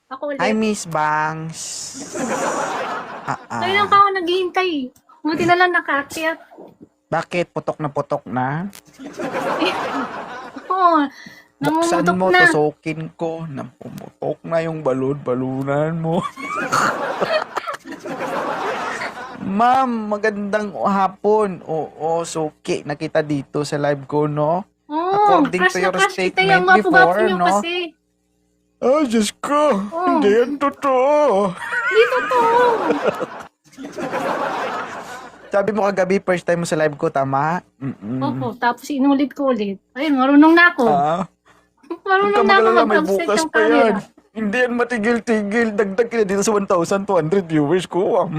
Ako Hi, ulit. Miss Bangs. Kailan pa ako naghihintay. Buti na lang nakaakyat. Bakit? Putok na? Oo, Buksan namumutok mo, na. tusukin ko. Napumutok na yung balon-balunan mo. Ma'am, magandang hapon. Oo, suki. Nakita dito sa live ko, no? Oo, According crush to na your crush kita statement yung gwapo-gwapo before, niyo no? kasi. Oh, Diyos ko. Oo. Hindi yan totoo. Hindi totoo. Sabi mo kagabi, first time mo sa live ko, tama? Opo, tapos inulit ko ulit. Ayun, marunong na ako. Ah, huwag Marunong ka na ako magalala, may mag-offset bukas ng pa yan. camera. Hindi yan matigil-tigil. Dagdag ka na dito sa 1,200 viewers ko.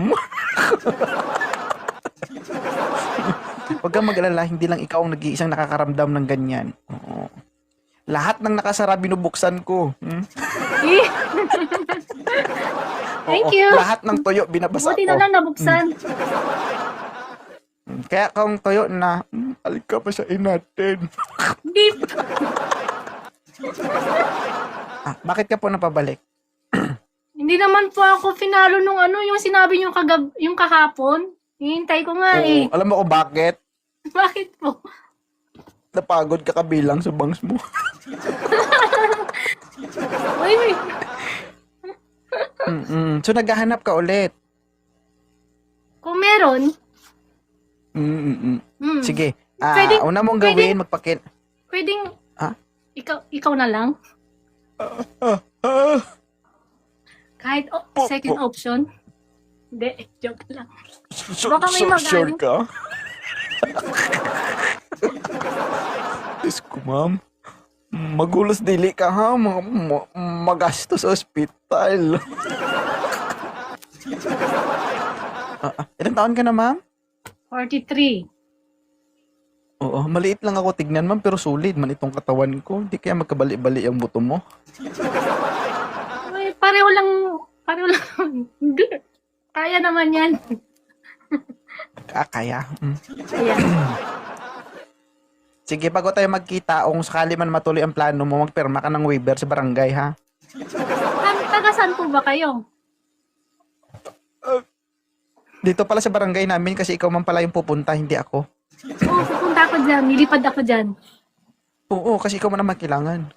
Huwag kang mag-alala, hindi lang ikaw ang nag-iisang nakakaramdam ng ganyan. Oo. Lahat ng nakasara binubuksan ko. Eh, Thank Oo, you. lahat ng tuyo binabasa Buti ko. na lang nabuksan. Kaya kung tuyo na, alik ka pa sa inatin. Hindi. Bakit ka po napabalik? Hindi naman po ako finalo nung yung sinabi niyo yung kahapon. Hihintay ko nga eh. Oo, alam mo kung bakit? Bakit po? Napagod ka kabilang sa bangs mo. Uy. So naghahanap ka ulit. Kung meron, Sige. Pwedeng- Una mong gawin, magpakit. pwedeng Ha? ikaw na lang. Kahit second option. Hindi, joke lang. Baka may Sure mag-ano. ka? Diyos ko, ma'am. Magulos dili ka ha. Magastos sa ospital. Ilang taon ka na, ma'am? 43. Oo, maliit lang ako tignan, ma'am, pero solid man itong katawan ko. Hindi kaya magkabali-bali ang buto mo. Uy, pareho lang. Hindi. Kaya naman yan. Kaya. Ayan. Sige, bago tayo magkita, kung sakali man matuloy ang plano mo, magpirma ka ng waiver sa barangay, ha? Taga saan po ba kayo? Dito pala sa barangay namin kasi ikaw man pala yung pupunta, hindi ako. Oo, pupunta ako dyan. Nilipad ako dyan. Oo, kasi ikaw man naman kailangan.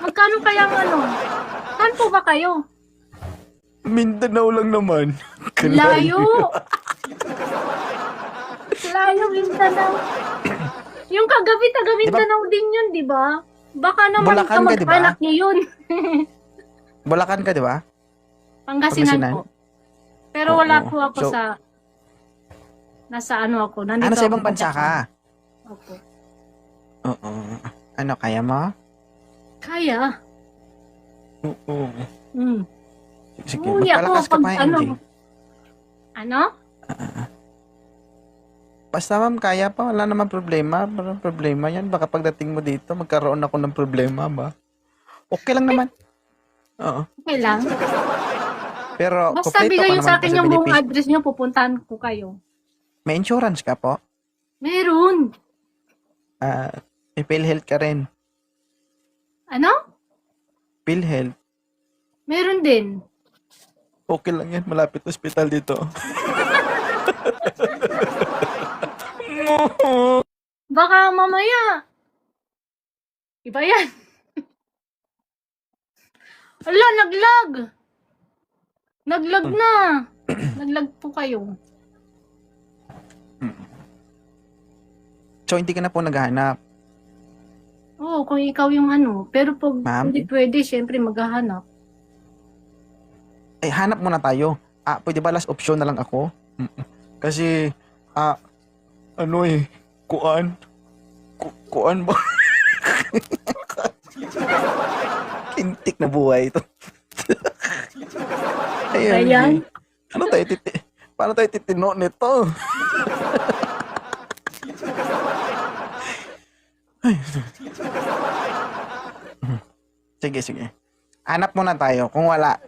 Magkano kaya Saan po ba kayo? Mindanao lang naman. Layo. Layo, Mindanao. Yung kagabi, taga Mindanao din yun, di ba? Baka naman Bulacan ka, di ba? kamag-anak niyo yun. Bulacan ka, di ba? Pangasinan Pangasinan? po. Pero wala Oo. po ako So, nasa ako. Nandito sa ako ibang bansa ka? Opo. Oo. Ano, kaya mo? Kaya. Oo. Hmm. Sige, Uy, magpalakas ka ako, pa, MJ. Ano? Basta ma'am, kaya pa. Wala naman problema. Walang problema yan. Baka pagdating mo dito, magkaroon ako ng problema ba? Okay lang naman. Oo. Okay lang. Pero, Basta kompleto bigay ka niyo naman sa po akin sa yung buong benepisyo. address niyo, pupuntahan ko kayo. May insurance ka po? Meron. May PhilHealth ka rin. Ano? PhilHealth. Meron din. Okay lang yan. Malapit hospital dito. Baka mamaya. Iba yan. Ala, naglag. Naglag na. Naglag po kayo. So, hindi ka na po naghahanap. Oo, kung ikaw yung Pero pag Ma'am? hindi pwede, syempre maghahanap. Eh, hanap muna tayo. Pwede ba last option na lang ako? Kasi, kuan ba? Kintik na buhay ito. Ayan. Paano tayo titino nito? Ay. Sige. Hanap muna tayo. Kung wala,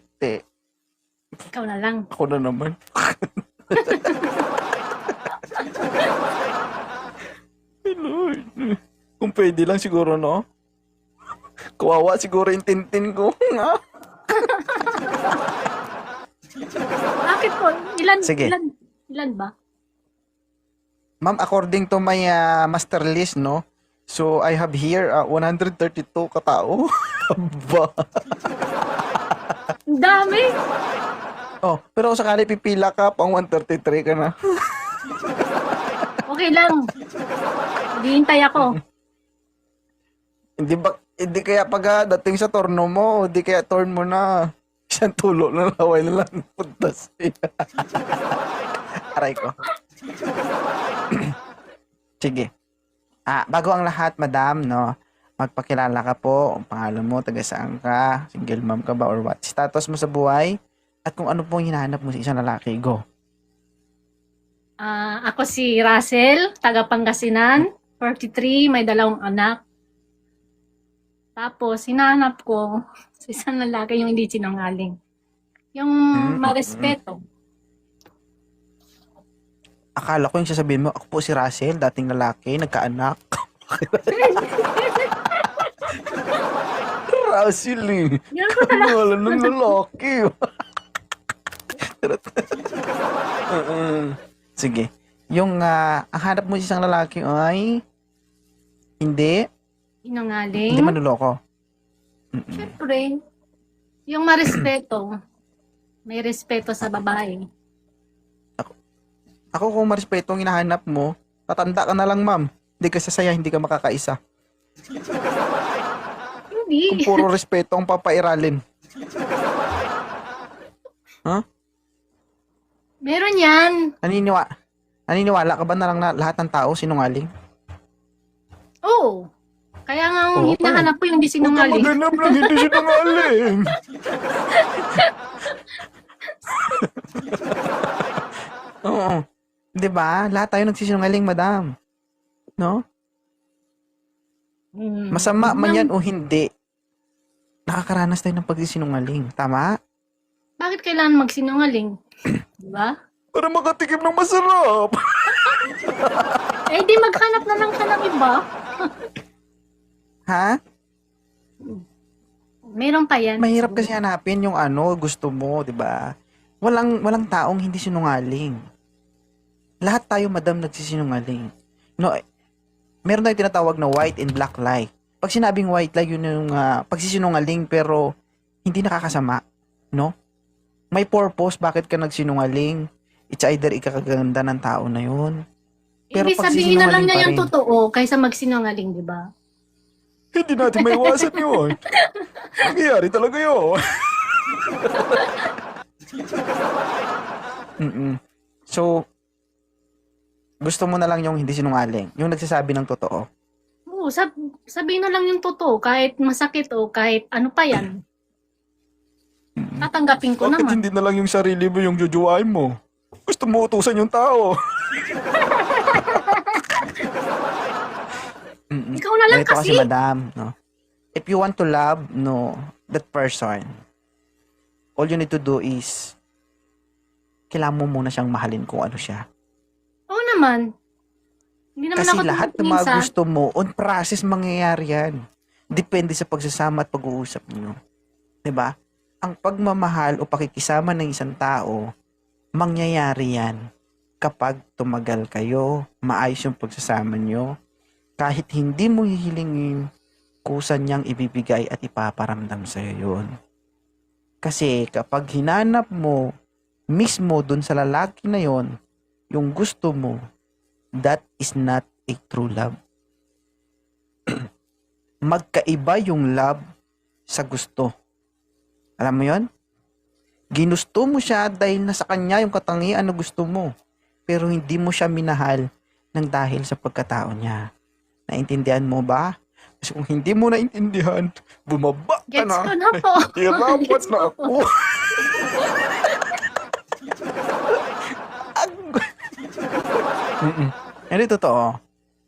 Ikaw na lang. ako na naman. Ay, Lord. Kung pwede lang siguro, no? Kawawa siguro yung tintin ko. Bakit po? Sige. Ilan ba? Ma'am, according to my master list, no? So, I have here 132 katao. Ba? Ang dami. Oh, pero kung sakali pipila ka, pang 133 ka na. Okay lang. Hihintay ako. Hindi kaya pag dating sa torno mo, hindi kaya turn mo na. Isang tulo na laway na lang puntas. Aray ko. Sige. Bago ang lahat, madam, no? Magpakilala ka po. Ang pangalan mo, taga saan ka? Single mom ka ba or what? Status mo sa buhay? At kung ano pong hinahanap mo sa isang lalaki, go. Ako si Russell, taga Pangasinan, 43, may 2 anak. Tapos, hinahanap ko sa isang lalaki yung hindi sinungaling. Yung marespeto. Akala ko yung sasabihin mo, ako po si Russell, dating lalaki, nagkaanak. Russell eh. Yan ko talaga. Wala ng lalaki. Sige. Yung ang hanap mo sa isang lalaki ay hindi Sinungaling. manloloko. Siyempre, yung marespeto. May respeto sa babae. Ako kung marespeto ang hinahanap mo, tatanda ka na lang, ma'am. Hindi ka sasaya, hindi ka makakaisa. Hindi. Kung puro respeto ang papairalin. Huh? Meron yan. Naniniwala ka ba na lang na lahat ng tao sinungaling? Oo. Kaya nga ang Oo, hinahanap ko yung hindi sinungaling. Huwag ka maghanap lang, hindi sinungaling. Oo. Diba? Lahat tayo nagsisinungaling, madam. No? Masama man yan o hindi, nakakaranas tayo ng pagsisinungaling. Tama? Bakit kailangan magsinungaling? Diba? Para makatikim ng masarap. Eh, di maghanap na lang siya ng iba. Ha? Meron pa yan. Mahirap kasi hanapin yung gusto mo, di ba? Walang taong hindi sinungaling. Lahat tayo, madam, nagsisinungaling. No, meron tayong tinatawag na white and black lie. Pag sinabing white lie, yun yung pagsisinungaling pero hindi nakakasama. No? May purpose bakit ka nagsinungaling. It's either ikakaganda ng tao na yun. Pero Ibig sabihin na lang pagsisinungaling niya pa yung rin. totoo kaysa magsinungaling, di ba? Hindi natin may iwasan yun. Nangyayari talaga yun. So, gusto mo na lang yung hindi sinungaling. Yung nagsasabi ng totoo. Oo, sabihin na lang yung totoo, kahit masakit o kahit ano pa yan. Tatanggapin ko Bakit naman. hindi na lang yung sarili mo yung jujuwain mo? Gusto mo utusan yung tao. Ikaw na lang Ganito kasi. madam, no? If you want to love, that person, all you need to do is, kailangan mo muna siyang mahalin kung ano siya. Oo naman. Hindi naman Kasi ako lahat ng mga minsan. gusto mo, on process mangyayari yan. Depende sa pagsasama at pag-uusap niyo. 'Di ba? Ang pagmamahal o pakikisama ng isang tao, mangyayari yan kapag tumagal kayo, maayos yung pagsasama niyo. Kahit hindi mo hihilingin, kusa niyang ibibigay at ipaparamdam sa'yo yun. Kasi kapag hinanap mo mismo dun sa lalaki na yon yung gusto mo, that is not a true love. Magkaiba yung love sa gusto. Alam mo yon? Ginusto mo siya dahil nasa kanya yung katangian na gusto mo. Pero hindi mo siya minahal ng dahil sa pagkatao niya. Naintindihan mo ba? Kasi kung hindi mo naintindihan, bumaba ka Gets na. ko na po. Hirapan Gets na ko ako. po. Hindi totoo.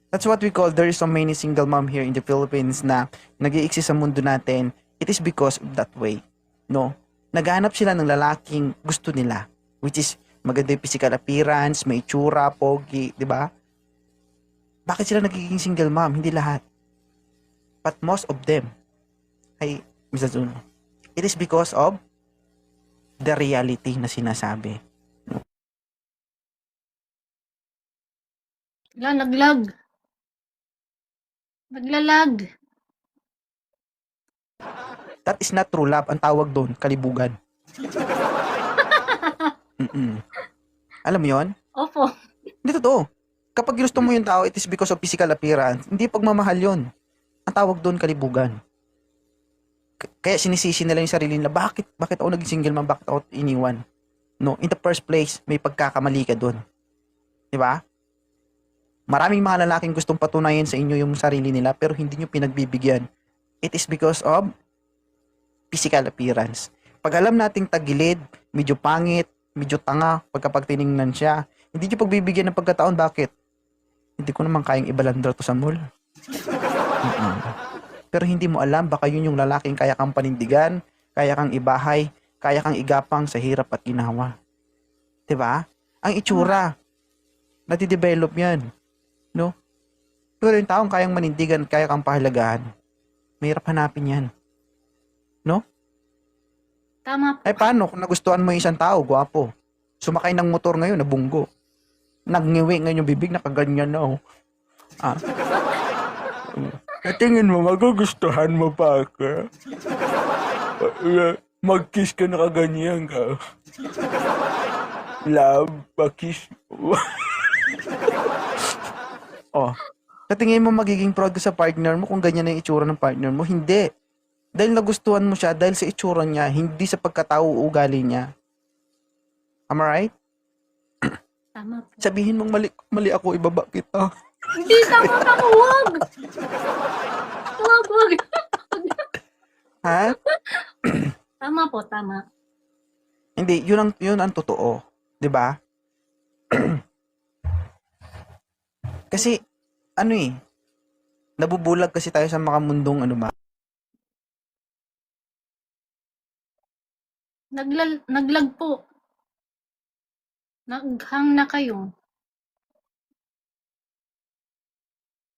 That's what we call, there is so many single mom here in the Philippines na nag-i-exist sa mundo natin. It is because of that way. No? Naghahanap sila ng lalaking gusto nila. Which is, maganda yung physical appearance, may itsura, pogi, di ba? Bakit sila nagiging single mom? Hindi lahat. But most of them. ay, Mr. Jun, it is because of the reality na sinasabi. Wala, naglag. Naglalag. That is not true love. Ang tawag doon, kalibugan. Mm-mm. Alam mo yon? Opo. Hindi totoo. Kapag ginusto mo yung tao, it is because of physical appearance. Hindi pagmamahal yon. Ang tawag doon, kalibugan. Kaya sinisisi nila yung sarili nila, bakit ako naging single man, bakit ako iniwan? No, in the first place, may pagkakamali ka doon. Di ba? Maraming mga lalaking gustong patunayan sa inyo yung sarili nila, pero hindi nyo pinagbibigyan. It is because of physical appearance. Pag alam nating tagilid, medyo pangit, medyo tanga, pagkapag tiningnan siya, hindi nyo pagbibigyan ng pagkataon, bakit? Hindi ko naman kayang ibalandra to sa mall. Mm-mm. Pero hindi mo alam, baka yun yung lalaking kaya kang panindigan, kaya kang ibahay, kaya kang igapang sa hirap at ginawa. 'Di ba? Ang itsura, nadidevelop yan. No? Pero yung taong kayang manindigan at kaya kang pahalagahan, mahirap hanapin yan. No? Tama po. Eh paano kung nagustuhan mo yung isang tao, gwapo, sumakay ng motor ngayon, nabunggo, nagngiwi ngayon yung bibig, nakaganyan na, oh. Ah, tingin mo, magugustuhan mo pa ako? Mag-kiss ka, nakaganyan ka. Love, pa-kiss. Oh, sa tingin mo magiging proud ka sa partner mo kung ganyan ang itsura ng partner mo? Hindi. Dahil nagustuhan mo siya dahil sa itsura niya, hindi sa pagkatao o ugali niya. Am I right? Tama po. Sabihin mong mali ako, ibaba kita. Hindi, tama po. Huwag. Huwag. Ha? Tama po, tama. Hindi, yun ang totoo. 'Di ba? Kasi, ano eh, nabubulag kasi tayo sa mga mundong ano ba? Naglag po. Naghang na kayo.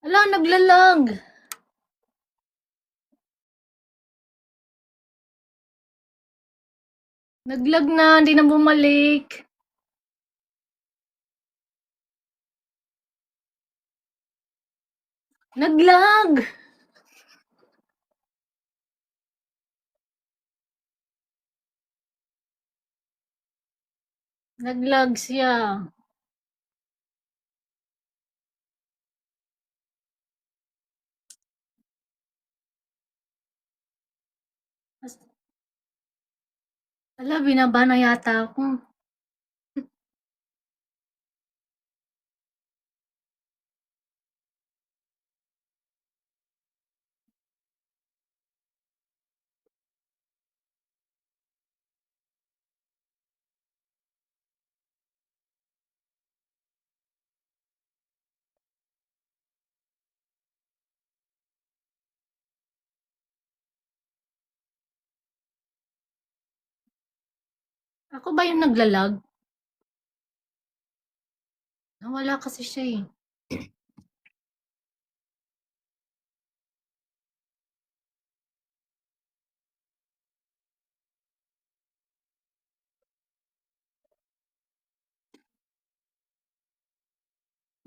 Ala, naglalag. Naglag na, hindi na bumalik. Naglag. Naglag siya. Ala, binaba na yata ako. Ako ba yung naglalag? Nawala kasi siya eh.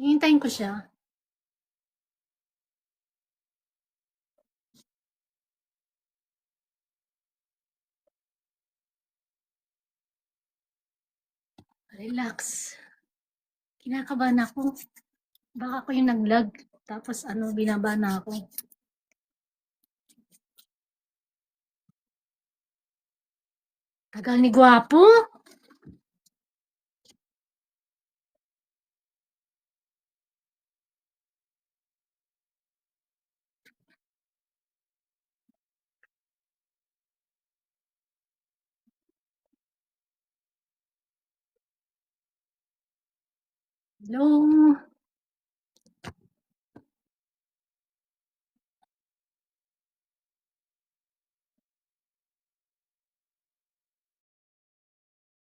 Hihintayin ko siya. Relax. Kinakabahan ako. Baka ako yung naglag. Tapos binaba na ako. Tagal ni Gwapo. Hello.